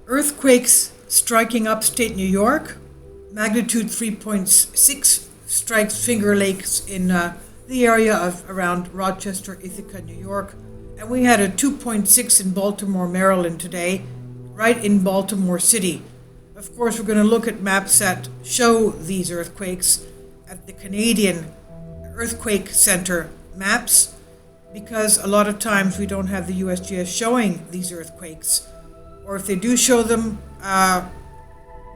Earthquakes striking upstate New York. Magnitude 3.6 strikes Finger Lakes in the area of around Rochester, Ithaca, New York. And we had a 2.6 in Baltimore, Maryland today, right in Baltimore City. Of course, we're going to look at maps that show these earthquakes at the Canadian Earthquake Center maps, because a lot of times we don't have the USGS showing these earthquakes. Or if they do show them,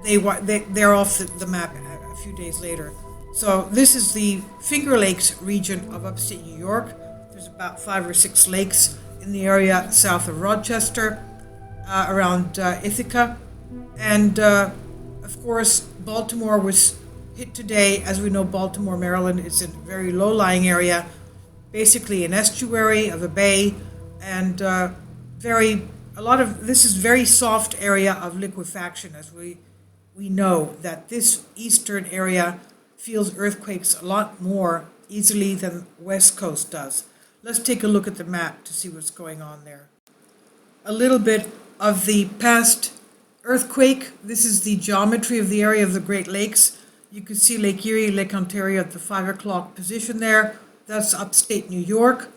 they're off the map a few days later. So this is the Finger Lakes region of upstate New York. There's about 5 or 6 lakes in the area south of Rochester, around Ithaca. And of course, Baltimore was hit today. As we know, Baltimore, Maryland is a very low-lying area, basically an estuary of a bay, and this is very soft area of liquefaction, as we know that this eastern area feels earthquakes a lot more easily than West Coast does. Let's take a look at the map to see what's going on there. A little bit of the past earthquake. This is the geometry of the area of the Great Lakes. You can see Lake Erie, Lake Ontario at the 5 o'clock position there. That's upstate New York,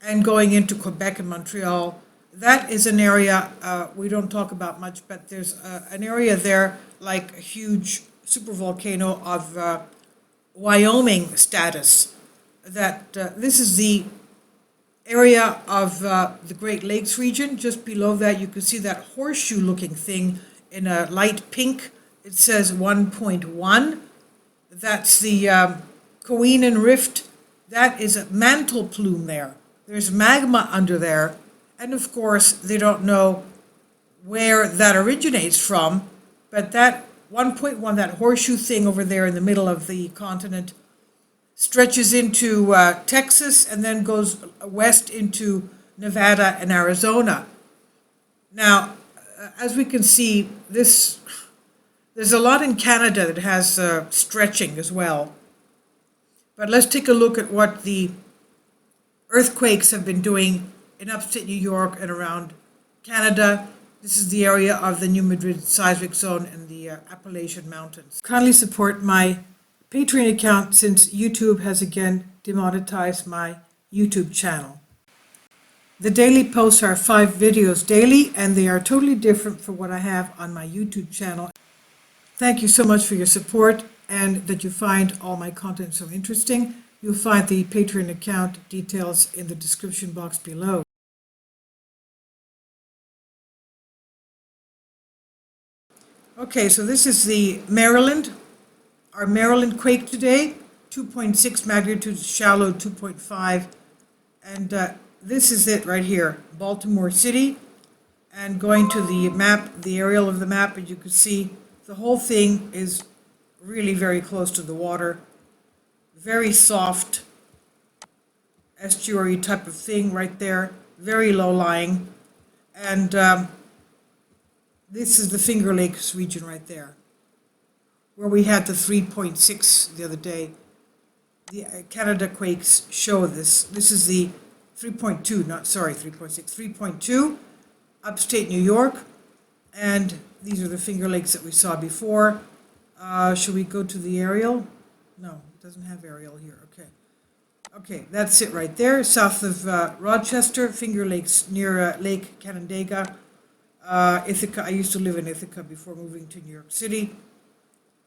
and going into Quebec and Montreal. That is an area we don't talk about much, but there's an area there like a huge supervolcano of Wyoming status. This is the area of the Great Lakes region. Just below that, you can see that horseshoe-looking thing in a light pink. It says 1.1. That's the Coenan Rift. That is a mantle plume there. There's magma under there. And of course, they don't know where that originates from, but that 1.1, that horseshoe thing over there in the middle of the continent, stretches into Texas and then goes west into Nevada and Arizona. Now, as we can see, there's a lot in Canada that has stretching as well. But let's take a look at what the earthquakes have been doing in upstate New York and around Canada. This is the area of the New Madrid seismic zone and the Appalachian Mountains. Kindly support my Patreon account since YouTube has again demonetized my YouTube channel. The daily posts are 5 videos daily, and they are totally different from what I have on my YouTube channel. Thank you so much for your support and that you find all my content so interesting. You'll find the Patreon account details in the description box below. Okay, so this is the our Maryland quake today, 2.6 magnitude, shallow 2.5, and this is it right here, Baltimore City. And going to the map, the aerial of the map, and you can see the whole thing is really very close to the water. Very soft estuary type of thing right there, very low lying. And this is the Finger Lakes region right there, where we had the 3.6 the other day. The Canada quakes show this. This is the 3.2, 3.2, upstate New York. And these are the Finger Lakes that we saw before. Should we go to the aerial? No, it doesn't have aerial here. Okay, that's it right there, south of Rochester, Finger Lakes, near Lake Canandaigua. Ithaca, I used to live in Ithaca before moving to New York City.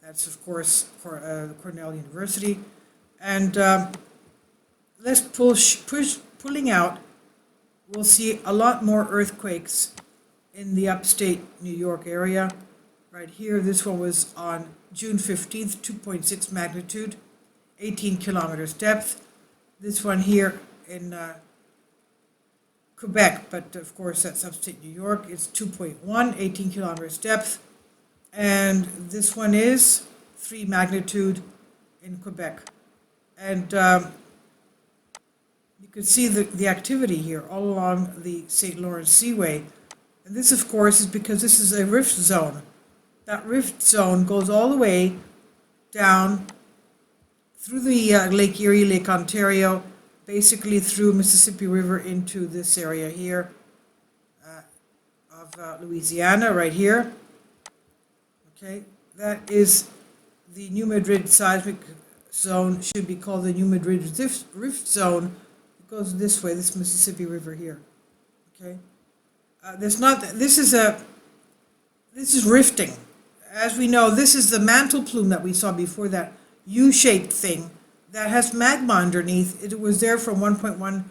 That's, of course, for Cornell University. And let's pulling out. We'll see a lot more earthquakes in the upstate New York area. Right here, this one was on June 15th, 2.6 magnitude, 18 kilometers depth. This one here in Quebec, but of course that's upstate New York. It's 2.1, 18 kilometers depth. And this one is 3 magnitude in Quebec. And you can see the activity here all along the St. Lawrence Seaway. And this, of course, is because this is a rift zone. That rift zone goes all the way down through the Lake Erie, Lake Ontario, basically through Mississippi River into this area here of Louisiana right here. Okay, that is the New Madrid seismic zone, should be called the New Madrid rift zone. It goes this way, this Mississippi River here. Okay, this is rifting. As we know, this is the mantle plume that we saw before, that U-shaped thing that has magma underneath. It was there from 1.1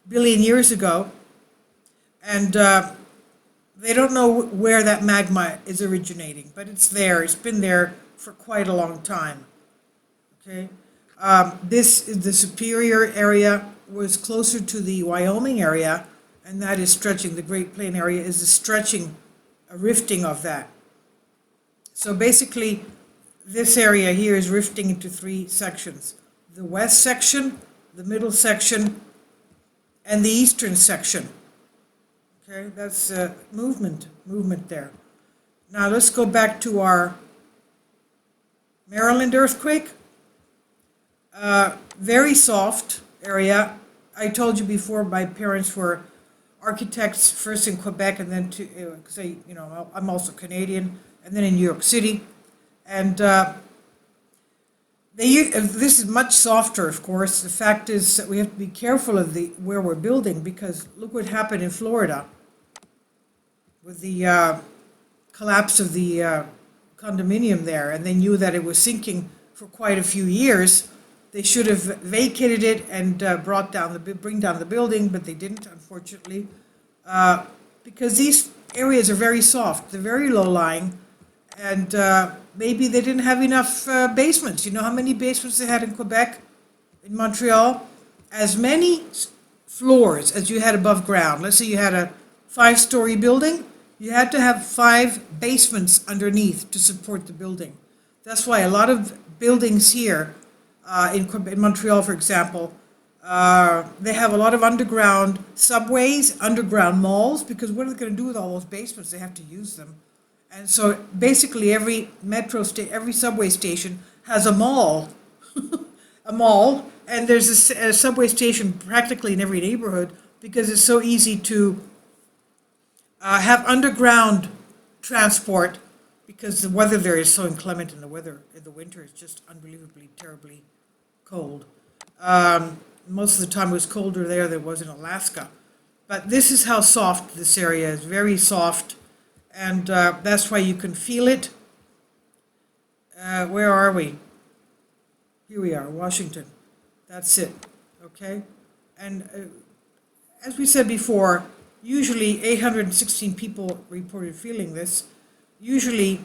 billion years ago, and they don't know where that magma is originating, but it's there. It's been there for quite a long time. Okay, this is the Superior area, was closer to the Wyoming area, and that is stretching. The Great Plain area is a stretching, a rifting of that. So basically, this area here is rifting into three sections: the west section, the middle section, and the eastern section. Okay, that's movement there. Now let's go back to our Maryland earthquake. Very soft area. I told you before, my parents were architects, first in Quebec, and then because I'm also Canadian, and then in New York City, and this is much softer, of course. The fact is that we have to be careful of where we're building, because look what happened in Florida with the collapse of the condominium there, and they knew that it was sinking for quite a few years. They should have vacated it and bring down the building, but they didn't, unfortunately, because these areas are very soft. They're very low-lying, and maybe they didn't have enough basements. You know how many basements they had in Quebec, in Montreal? As many floors as you had above ground. Let's say you had a 5-story building, you had to have 5 basements underneath to support the building. That's why a lot of buildings here, in Montreal, for example, they have a lot of underground subways, underground malls, because what are they going to do with all those basements? They have to use them. And so basically every every subway station has a mall, a mall, and there's a subway station practically in every neighborhood, because it's so easy to have underground transport, because the weather there is so inclement in the winter is just unbelievably, terribly cold. Most of the time it was colder there than it was in Alaska. But this is how soft this area is, very soft, and that's why you can feel it. Where are we? Here we are, Washington. That's it, okay? And as we said before, usually 816 people reported feeling this. Usually,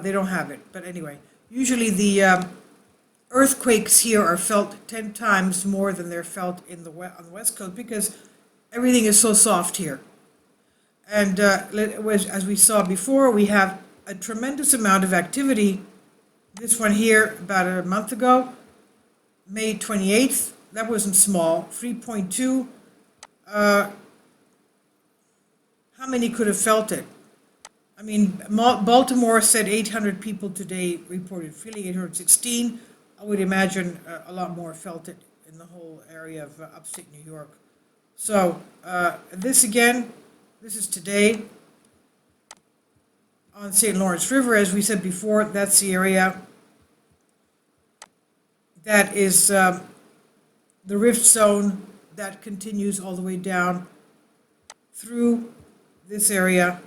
they don't have it, but anyway, usually the earthquakes here are felt 10 times more than they're felt on the West Coast, because everything is so soft here. And as we saw before, we have a tremendous amount of activity. This one here, about a month ago, May 28th, that wasn't small, 3.2. How many could have felt it? I mean, Baltimore said 800 people today reported feeling, 816. I would imagine a lot more felt it in the whole area of upstate New York. So this is today on St. Lawrence River. As we said before, that's the area that is the rift zone that continues all the way down through this area,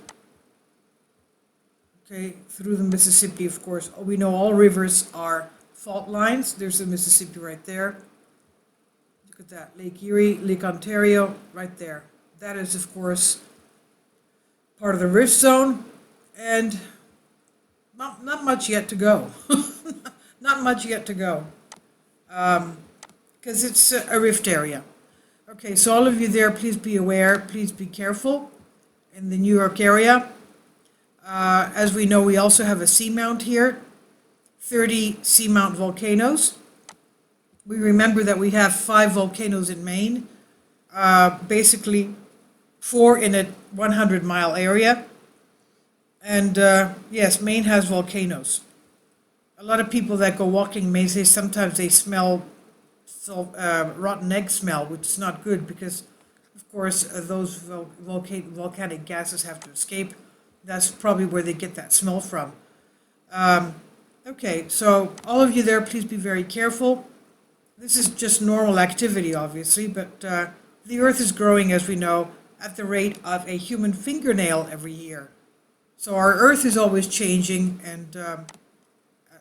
okay, through the Mississippi, of course. We know all rivers are fault lines. There's the Mississippi right there. Look at that, Lake Erie, Lake Ontario, right there. That is, of course, part of the rift zone, and not much yet to go. Not much yet to go, because it's a rift area. Okay, so all of you there, please be aware, please be careful in the New York area. As we know, we also have a seamount here, 30 seamount volcanoes. We remember that we have 5 volcanoes in Maine, basically 4 in a 100-mile area. And yes, Maine has volcanoes. A lot of people that go walking may say sometimes they smell rotten egg smell, which is not good, because, of course, those volcanic gases have to escape. That's probably where they get that smell from. Okay, so all of you there, please be very careful. This is just normal activity, obviously, but the Earth is growing, as we know, at the rate of a human fingernail every year. So our Earth is always changing and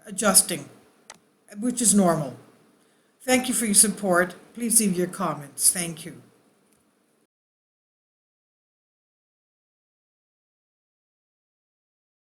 adjusting, which is normal. Thank you for your support. Please leave your comments. Thank you.